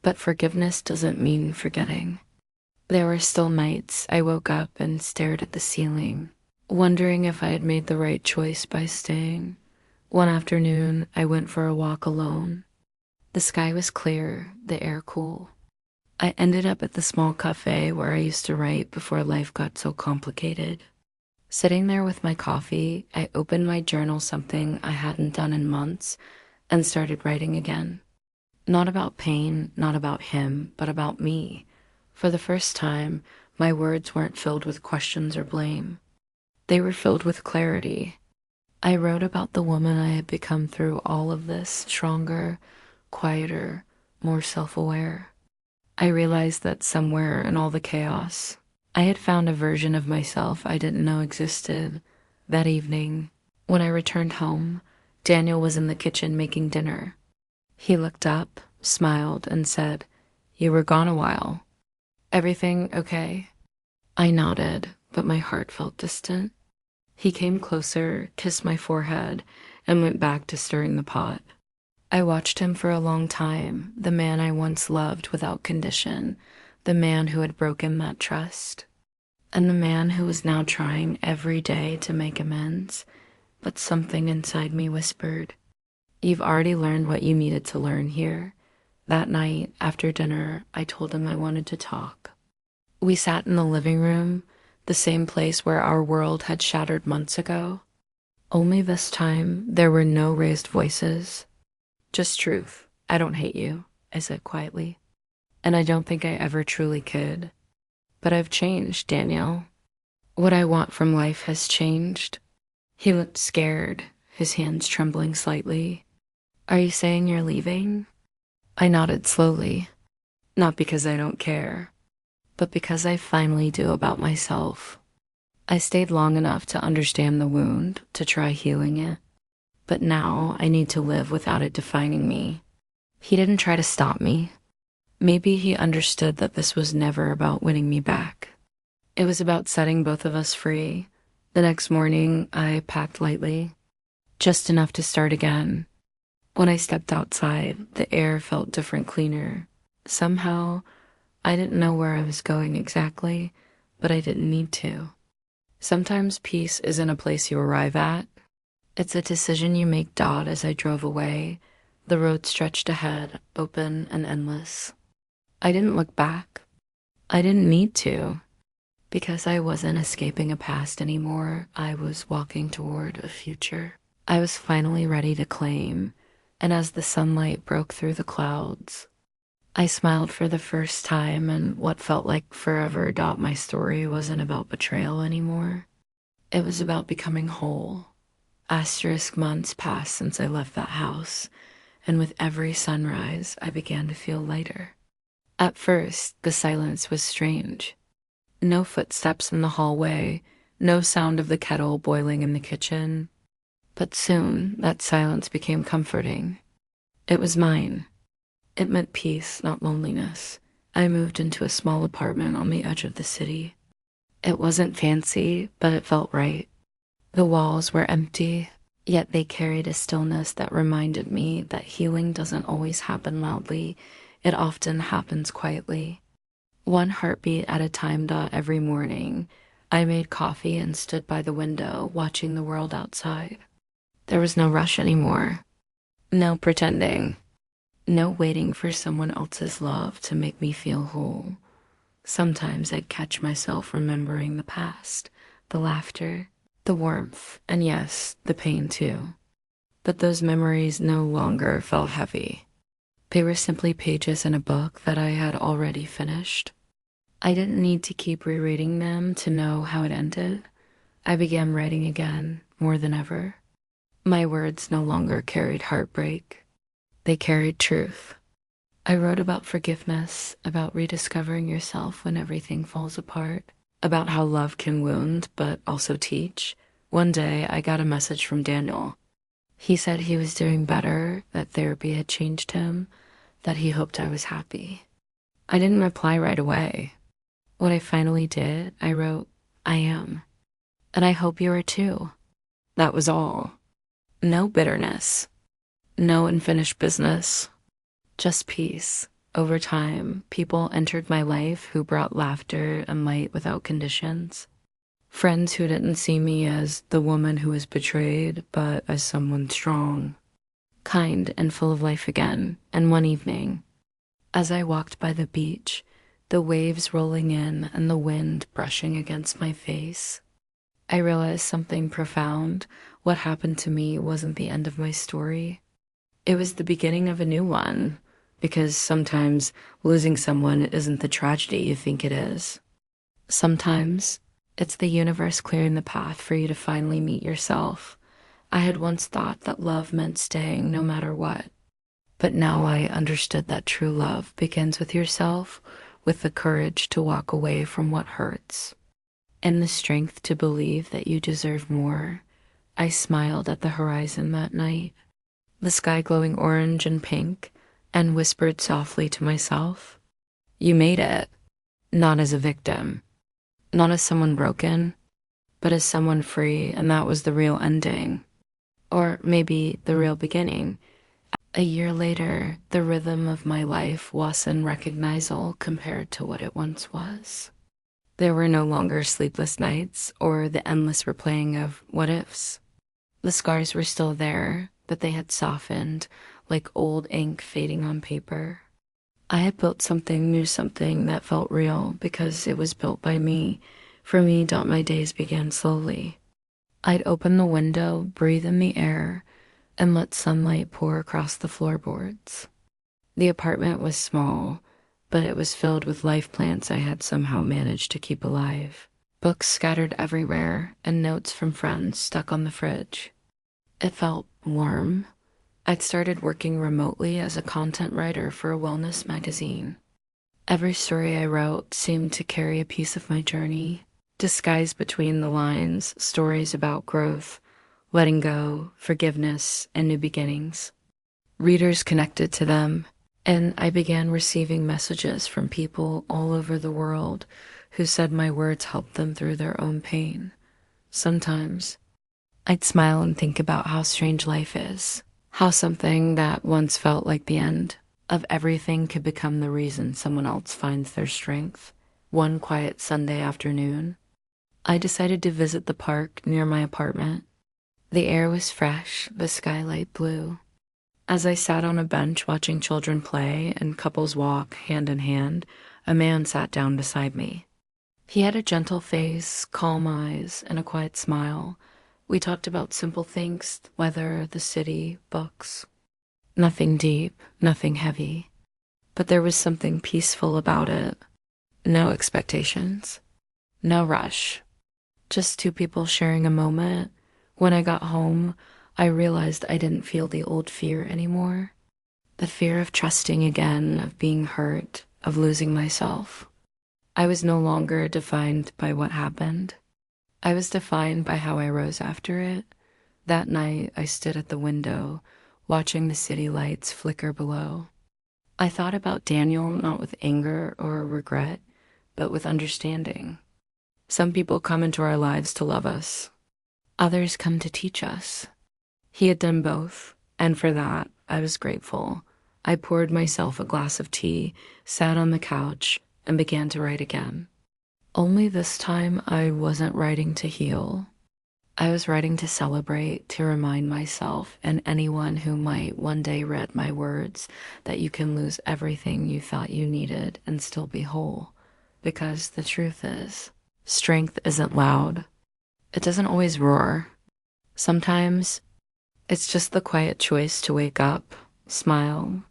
But forgiveness doesn't mean forgetting. There were still nights I woke up and stared at the ceiling, wondering if I had made the right choice by staying. One afternoon, I went for a walk alone. The sky was clear, the air cool. I ended up at the small cafe where I used to write before life got so complicated. Sitting there with my coffee, I opened my journal, something I hadn't done in months, and started writing again. Not about pain, not about him, but about me. For the first time, my words weren't filled with questions or blame. They were filled with clarity. I wrote about the woman I had become through all of this, stronger, quieter, more self-aware. I realized that somewhere in all the chaos, I had found a version of myself I didn't know existed. That evening, when I returned home, Daniel was in the kitchen making dinner. He looked up, smiled, and said, "You were gone a while. Everything okay?" I nodded, but my heart felt distant. He came closer, kissed my forehead, and went back to stirring the pot. I watched him for a long time, the man I once loved without condition, the man who had broken that trust. and the man who was now trying every day to make amends, but something inside me whispered, "You've already learned what you needed to learn here." That night, after dinner, I told him I wanted to talk. We sat in the living room, the same place where our world had shattered months ago. Only this time, there were no raised voices. Just truth. "I don't hate you," I said quietly. "And I don't think I ever truly could. But I've changed, Danielle. What I want from life has changed." He looked scared, his hands trembling slightly. "Are you saying you're leaving?" I nodded slowly. "Not because I don't care, but because I finally do about myself. I stayed long enough to understand the wound, to try healing it. But now I need to live without it defining me." He didn't try to stop me. Maybe he understood that this was never about winning me back. It was about setting both of us free. The next morning, I packed lightly, just enough to start again. When I stepped outside, the air felt different, cleaner. Somehow, I didn't know where I was going exactly, but I didn't need to. Sometimes peace isn't a place you arrive at. It's a decision you make. As I drove away, the road stretched ahead, open and endless. I didn't look back. I didn't need to, because I wasn't escaping a past anymore. I was walking toward a future I was finally ready to claim, and as the sunlight broke through the clouds, I smiled for the first time, and what felt like forever. My story wasn't about betrayal anymore. It was about becoming whole. Asterisk months passed since I left that house, and with every sunrise, I began to feel lighter. At first, the silence was strange. No footsteps in the hallway, no sound of the kettle boiling in the kitchen. But soon, that silence became comforting. It was mine. It meant peace, not loneliness. I moved into a small apartment on the edge of the city. It wasn't fancy, but it felt right. The walls were empty, yet they carried a stillness that reminded me that healing doesn't always happen loudly. It often happens quietly. One heartbeat at a time. Every morning, I made coffee and stood by the window, watching the world outside. There was no rush anymore. No pretending. No waiting for someone else's love to make me feel whole. Sometimes I'd catch myself remembering the past, the laughter, the warmth, and yes, the pain too. But those memories no longer felt heavy. They were simply pages in a book that I had already finished. I didn't need to keep rereading them to know how it ended. I began writing again, more than ever. My words no longer carried heartbreak. They carried truth. I wrote about forgiveness, about rediscovering yourself when everything falls apart, about how love can wound but also teach. One day, I got a message from Daniel. He said he was doing better, that therapy had changed him, that he hoped I was happy. I didn't reply right away. What I finally did, I wrote, "I am. And I hope you are too." That was all. No bitterness. No unfinished business. Just peace. Over time, people entered my life who brought laughter and light without conditions. Friends who didn't see me as the woman who was betrayed, but as someone strong, kind, and full of life again. And one evening, as I walked by the beach, the waves rolling in and the wind brushing against my face, I realized something profound. What happened to me wasn't the end of my story. It was the beginning of a new one, because sometimes losing someone isn't the tragedy you think it is. Sometimes it's the universe clearing the path for you to finally meet yourself. I had once thought that love meant staying no matter what, but now I understood that true love begins with yourself, with the courage to walk away from what hurts, and the strength to believe that you deserve more. I smiled at the horizon that night, the sky glowing orange and pink, and whispered softly to myself, "You made it." Not as a victim, not as someone broken, but as someone free, and that was the real ending. Or maybe the real beginning. A year later, the rhythm of my life wasn't recognizable compared to what it once was. There were no longer sleepless nights or the endless replaying of what ifs. The scars were still there, but they had softened, like old ink fading on paper. I had built something new, something that felt real because it was built by me. For me, my days began slowly. I'd open the window, breathe in the air, and let sunlight pour across the floorboards. The apartment was small, but it was filled with life plants I had somehow managed to keep alive. Books scattered everywhere, and notes from friends stuck on the fridge. It felt warm. I'd started working remotely as a content writer for a wellness magazine. Every story I wrote seemed to carry a piece of my journey, disguised between the lines, stories about growth, letting go, forgiveness, and new beginnings. Readers connected to them, and I began receiving messages from people all over the world who said my words helped them through their own pain. Sometimes I'd smile and think about how strange life is, how something that once felt like the end of everything could become the reason someone else finds their strength. One quiet Sunday afternoon, I decided to visit the park near my apartment. The air was fresh, the skylight blue. As I sat on a bench watching children play and couples walk hand in hand, a man sat down beside me. He had a gentle face, calm eyes, and a quiet smile. We talked about simple things, weather, the city, books. Nothing deep, nothing heavy. But there was something peaceful about it. No expectations. No rush. Just two people sharing a moment. When I got home, I realized I didn't feel the old fear anymore. The fear of trusting again, of being hurt, of losing myself. I was no longer defined by what happened. I was defined by how I rose after it. That night, I stood at the window, watching the city lights flicker below. I thought about Daniel not with anger or regret, but with understanding. Some people come into our lives to love us. Others come to teach us. He had done both, and for that, I was grateful. I poured myself a glass of tea, sat on the couch, and began to write again. Only this time, I wasn't writing to heal. I was writing to celebrate, to remind myself and anyone who might one day read my words that you can lose everything you thought you needed and still be whole. Because the truth is, strength isn't loud. It doesn't always roar. Sometimes it's just the quiet choice to wake up, smile,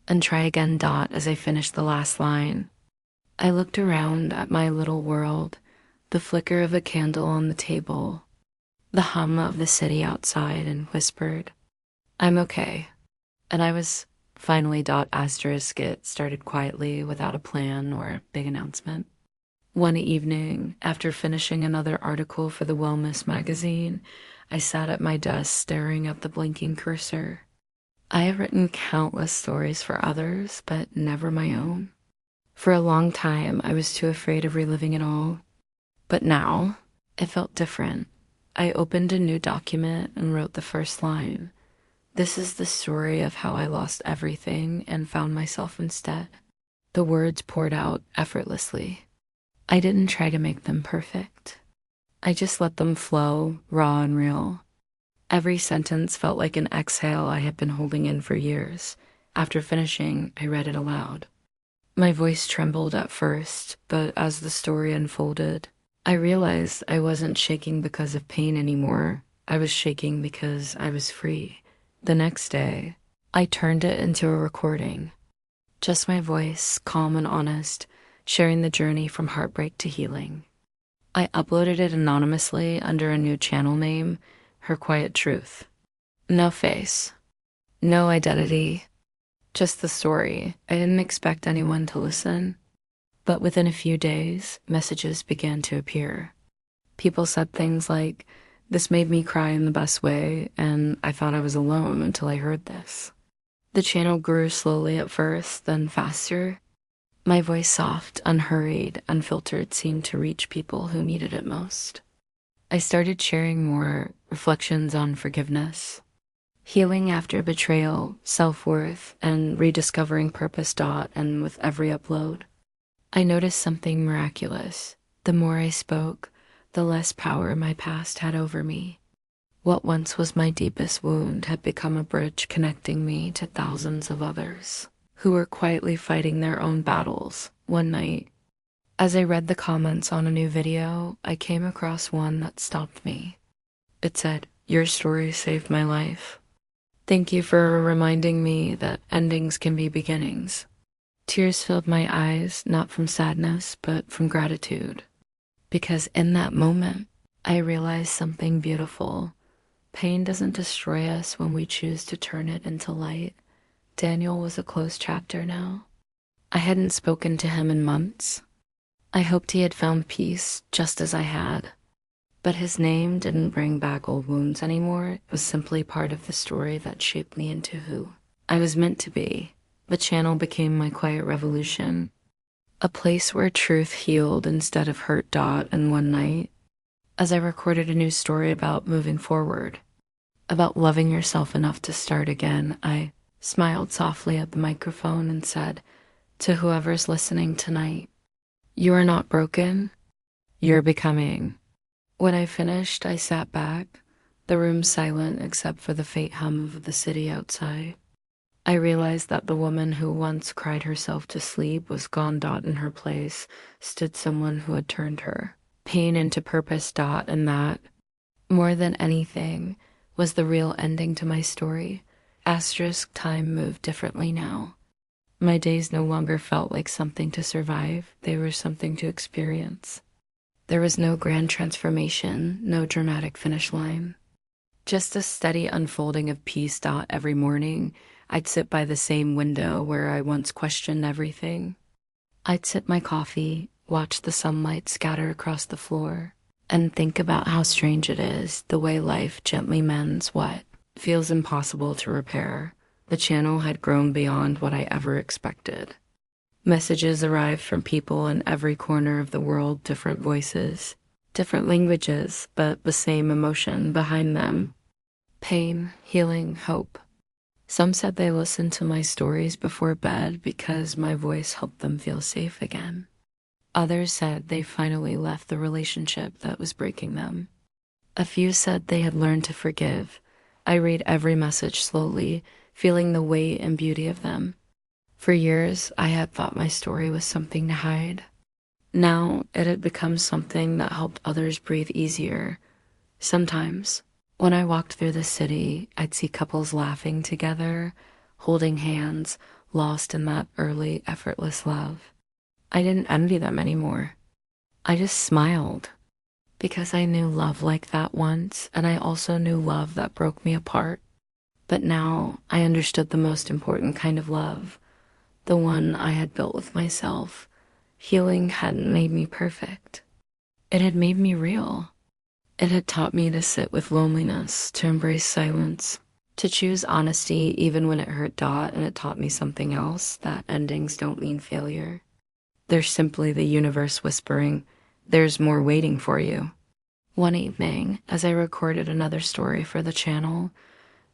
and try again. As I finished the last line, I looked around at my little world, the flicker of a candle on the table, the hum of the city outside, and whispered, I'm okay. And I was finally. Asterisk it started quietly without a plan or big announcement. One evening, after finishing another article for the wellness magazine, I sat at my desk staring at the blinking cursor. I have written countless stories for others, but never my own. For a long time, I was too afraid of reliving it all. But now, it felt different. I opened a new document and wrote the first line. This is the story of how I lost everything and found myself instead. The words poured out effortlessly. I didn't try to make them perfect. I just let them flow, raw and real. Every sentence felt like an exhale I had been holding in for years. After finishing, I read it aloud. My voice trembled at first, but as the story unfolded, I realized I wasn't shaking because of pain anymore. I was shaking because I was free. The next day, I turned it into a recording. Just my voice, calm and honest, sharing the journey from heartbreak to healing. I uploaded it anonymously under a new channel name, Her Quiet Truth. No face, no identity, just the story. I didn't expect anyone to listen, but within a few days, messages began to appear. People said things like, this made me cry in the best way, and I thought I was alone until I heard this. The channel grew slowly at first, then faster. My voice, soft, unhurried, unfiltered, seemed to reach people who needed it most. I started sharing more reflections on forgiveness, healing after betrayal, self-worth, and rediscovering purpose. And with every upload, I noticed something miraculous. The more I spoke, the less power my past had over me. What once was my deepest wound had become a bridge connecting me to thousands of others who were quietly fighting their own battles. One night, as I read the comments on a new video, I came across one that stopped me. It said, "Your story saved my life. Thank you for reminding me that endings can be beginnings." Tears filled my eyes, not from sadness, but from gratitude. Because in that moment, I realized something beautiful. Pain doesn't destroy us when we choose to turn it into light. Daniel was a closed chapter now. I hadn't spoken to him in months. I hoped he had found peace, just as I had. But his name didn't bring back old wounds anymore. It was simply part of the story that shaped me into who I was meant to be. The channel became my quiet revolution, a place where truth healed instead of hurt. And one night, as I recorded a new story about moving forward, about loving yourself enough to start again, I smiled softly at the microphone and said, to whoever's listening tonight, you are not broken, you're becoming. When I finished, I sat back, the room silent except for the faint hum of the city outside. I realized that the woman who once cried herself to sleep was gone. In her place stood someone who had turned her pain into purpose. And that, more than anything, was the real ending to my story. Time moved differently now. My days no longer felt like something to survive, they were something to experience. There was no grand transformation, no dramatic finish line. Just a steady unfolding of peace. Every morning, I'd sit by the same window where I once questioned everything. I'd sip my coffee, watch the sunlight scatter across the floor, and think about how strange it is, the way life gently mends what feels impossible to repair. The channel had grown beyond what I ever expected. Messages arrived from people in every corner of the world, different voices, different languages, but the same emotion behind them. Pain, healing, hope. Some said they listened to my stories before bed because my voice helped them feel safe again. Others said they finally left the relationship that was breaking them. A few said they had learned to forgive. I read every message slowly, feeling the weight and beauty of them. For years, I had thought my story was something to hide. Now, it had become something that helped others breathe easier. Sometimes, when I walked through the city, I'd see couples laughing together, holding hands, lost in that early, effortless love. I didn't envy them anymore. I just smiled, because I knew love like that once, and I also knew love that broke me apart. But now, I understood the most important kind of love, the one I had built with myself. Healing hadn't made me perfect. It had made me real. It had taught me to sit with loneliness, to embrace silence, to choose honesty even when it hurt. And it taught me something else, that endings don't mean failure. They're simply the universe whispering, there's more waiting for you. One evening, as I recorded another story for the channel,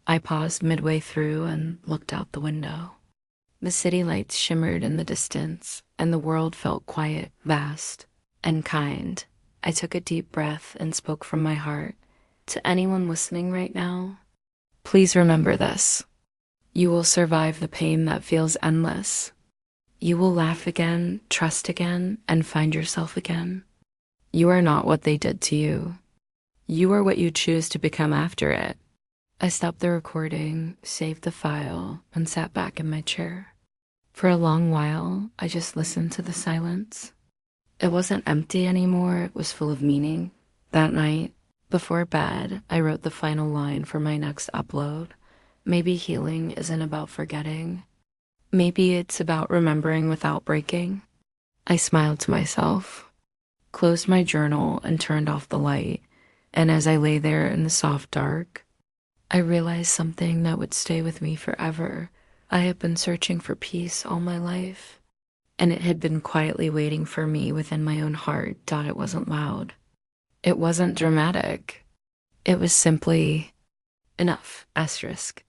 I paused midway through and looked out the window. The city lights shimmered in the distance, and the world felt quiet, vast, and kind. I took a deep breath and spoke from my heart. To anyone listening right now, please remember this. You will survive the pain that feels endless. You will laugh again, trust again, and find yourself again. You are not what they did to you. You are what you choose to become after it. I stopped the recording, saved the file, and sat back in my chair. For a long while, I just listened to the silence. It wasn't empty anymore, it was full of meaning. That night, before bed, I wrote the final line for my next upload. Maybe healing isn't about forgetting. Maybe it's about remembering without breaking. I smiled to myself, closed my journal, and turned off the light. And as I lay there in the soft dark, I realized something that would stay with me forever. I had been searching for peace all my life, and it had been quietly waiting for me within my own heart. It wasn't loud. It wasn't dramatic. It was simply enough, asterisk.